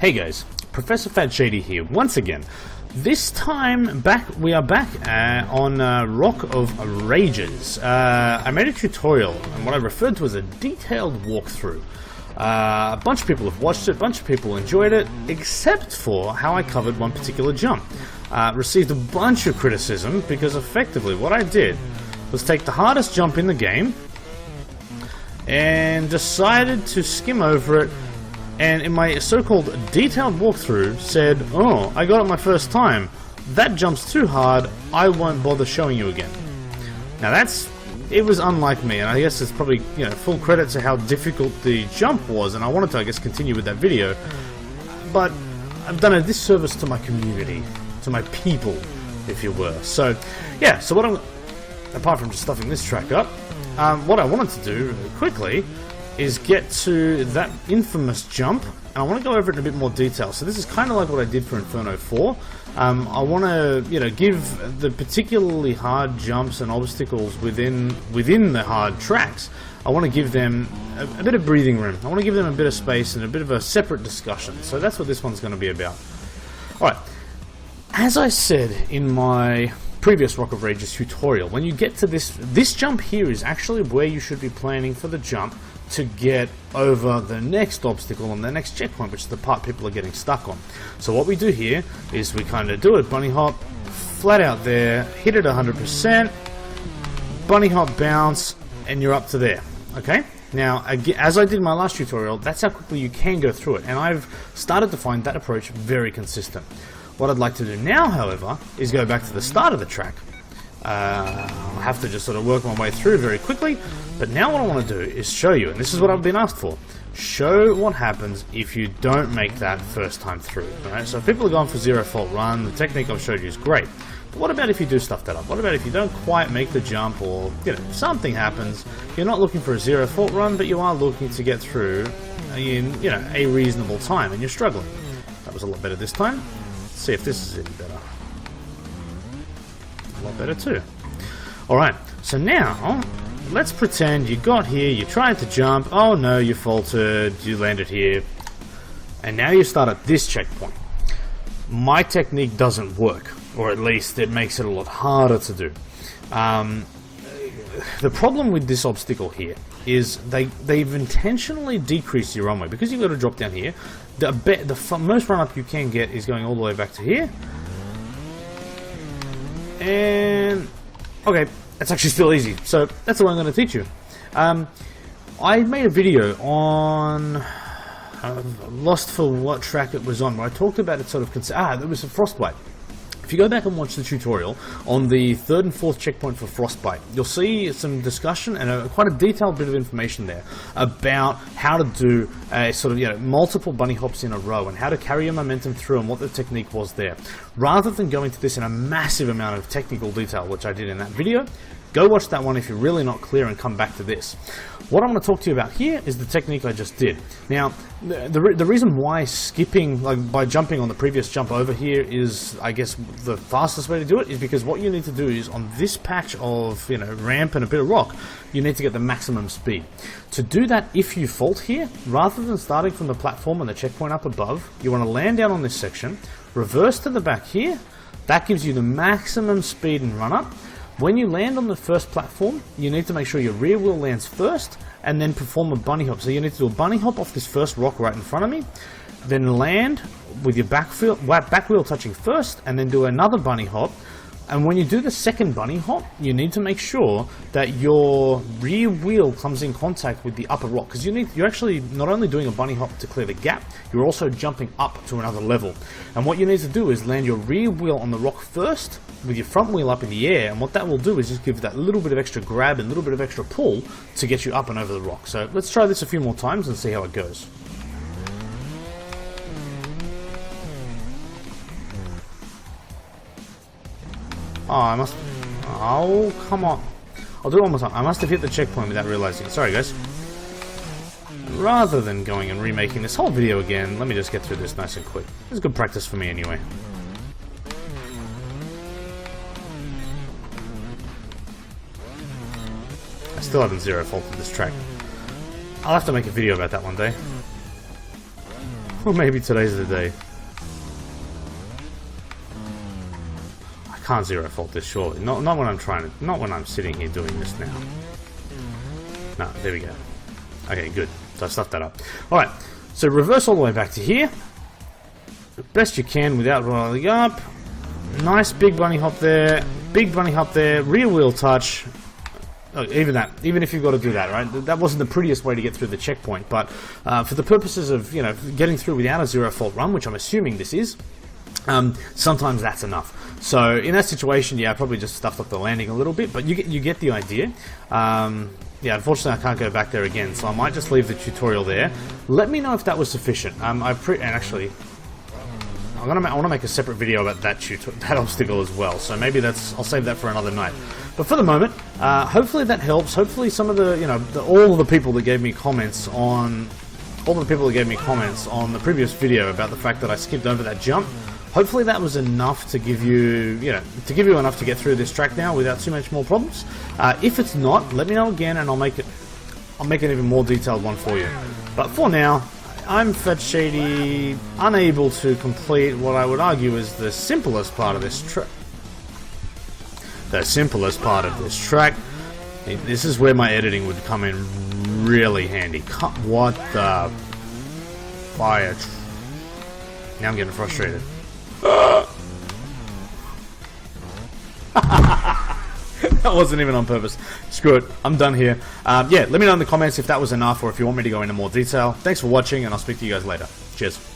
Hey guys, Professor Fat Shady here once again. This time we are back on Rock of Rages. I made a tutorial and what I referred to as a detailed walkthrough. A bunch of people have watched it, a bunch of people enjoyed it, except for how I covered one particular jump. Received a bunch of criticism because effectively what I did was take the hardest jump in the game and decided to skim over it, and in my so-called detailed walkthrough said, oh, I got it my first time. That jump's too hard, I won't bother showing you again. Now it was unlike me, and I guess it's probably, full credit to how difficult the jump was, and I wanted to, I guess, continue with that video. But I've done a disservice to my community, to my people, if you were. So, yeah, so apart from just stuffing this track up, what I wanted to do quickly is get to that infamous jump, and I want to go over it in a bit more detail. So this is kind of like what I did for Inferno 4. I want to, give the particularly hard jumps and obstacles within the hard tracks. I want to give them a bit of breathing room. I want to give them a bit of space and a bit of a separate discussion. So that's what this one's going to be about. Alright, as I said in my previous Rock of Rages tutorial, when you get to this jump here is actually where you should be planning for the jump to get over the next obstacle on the next checkpoint, which is the part people are getting stuck on. So what we do here is we kind of do it, bunny hop, flat out there, hit it 100%, bunny hop bounce, and you're up to there, okay? Now, as I did in my last tutorial, that's how quickly you can go through it, and I've started to find that approach very consistent. What I'd like to do now, however, is go back to the start of the track. I'll have to just sort of work my way through very quickly, but now what I want to do is show you, and this is what I've been asked for, show what happens if you don't make that first time through. Right? So if people are going for zero fault run, the technique I've showed you is great, but what about if you do stuff that up? What about if you don't quite make the jump, or something happens, you're not looking for a zero fault run, but you are looking to get through in a reasonable time, and you're struggling. That was a lot better this time. Let's see if this is any better. A lot better too. Alright, so now let's pretend you got here, you tried to jump, oh no, you faltered, you landed here, and now you start at this checkpoint. My technique doesn't work, or at least it makes it a lot harder to do. The problem with this obstacle here is they've intentionally decreased your runway, because you've got to drop down here. The most run up you can get is going all the way back to here. And okay, it's actually still easy, so that's what I'm going to teach you. I made a video on lost for what track it was on, where I talked about it sort of it was a Frostbite. If you go back and watch the tutorial on the 3rd and 4th checkpoint for Frostbite, you'll see some discussion and quite a detailed bit of information there about how to do multiple bunny hops in a row and how to carry your momentum through and what the technique was there. Rather than go into this in a massive amount of technical detail, which I did in that video, go watch that one if you're really not clear and come back to this. What I'm going to talk to you about here is the technique I just did. Now, the reason why skipping, by jumping on the previous jump over here is, I guess, the fastest way to do it is because what you need to do is on this patch of, ramp and a bit of rock, you need to get the maximum speed. To do that, if you fault here, rather than starting from the platform and the checkpoint up above, you want to land down on this section, reverse to the back here. That gives you the maximum speed and run up. When you land on the first platform, you need to make sure your rear wheel lands first, and then perform a bunny hop. So you need to do a bunny hop off this first rock right in front of me, then land with your back wheel touching first, and then do another bunny hop. And when you do the second bunny hop, you need to make sure that your rear wheel comes in contact with the upper rock, because you're actually not only doing a bunny hop to clear the gap, you're also jumping up to another level. And what you need to do is land your rear wheel on the rock first, with your front wheel up in the air, and what that will do is just give that little bit of extra grab and a little bit of extra pull to get you up and over the rock. So let's try this a few more times and see how it goes. Oh, come on. I'll do it one more time. I must have hit the checkpoint without realizing. Sorry, guys. Rather than going and remaking this whole video again, let me just get through this nice and quick. This is good practice for me anyway. I still haven't zero faulted this track. I'll have to make a video about that one day. Or maybe today's the day. I can't zero fault this, surely. Not when I'm trying to... Not when I'm sitting here doing this now. No, there we go. Okay, good. So I stuffed that up. Alright, so reverse all the way back to here. Best you can without rolling up. Nice big bunny hop there. Big bunny hop there. Rear wheel touch. Look, even if you've got to do that, right? That wasn't the prettiest way to get through the checkpoint, but for the purposes of, you know, getting through without a zero fault run, which I'm assuming this is, sometimes that's enough. So in that situation, yeah, I probably just stuffed up the landing a little bit, but you get the idea. Yeah, unfortunately I can't go back there again, so I might just leave the tutorial there. Let me know if that was sufficient. And actually, I want to make a separate video about that obstacle as well. So maybe I'll save that for another night. But for the moment, hopefully that helps. Hopefully some of the, you know, all the people that gave me comments on the previous video about the fact that I skipped over that jump. Hopefully that was enough to give you, enough to get through this track now without too much more problems. If it's not, let me know again, and I'll make an even more detailed one for you. But for now, I'm Fat Shady, unable to complete what I would argue is the simplest part of this track. This is where my editing would come in really handy. What the fire? Now I'm getting frustrated. That wasn't even on purpose. Screw it. I'm done here. Yeah, let me know in the comments if that was enough or if you want me to go into more detail. Thanks for watching, and I'll speak to you guys later. Cheers.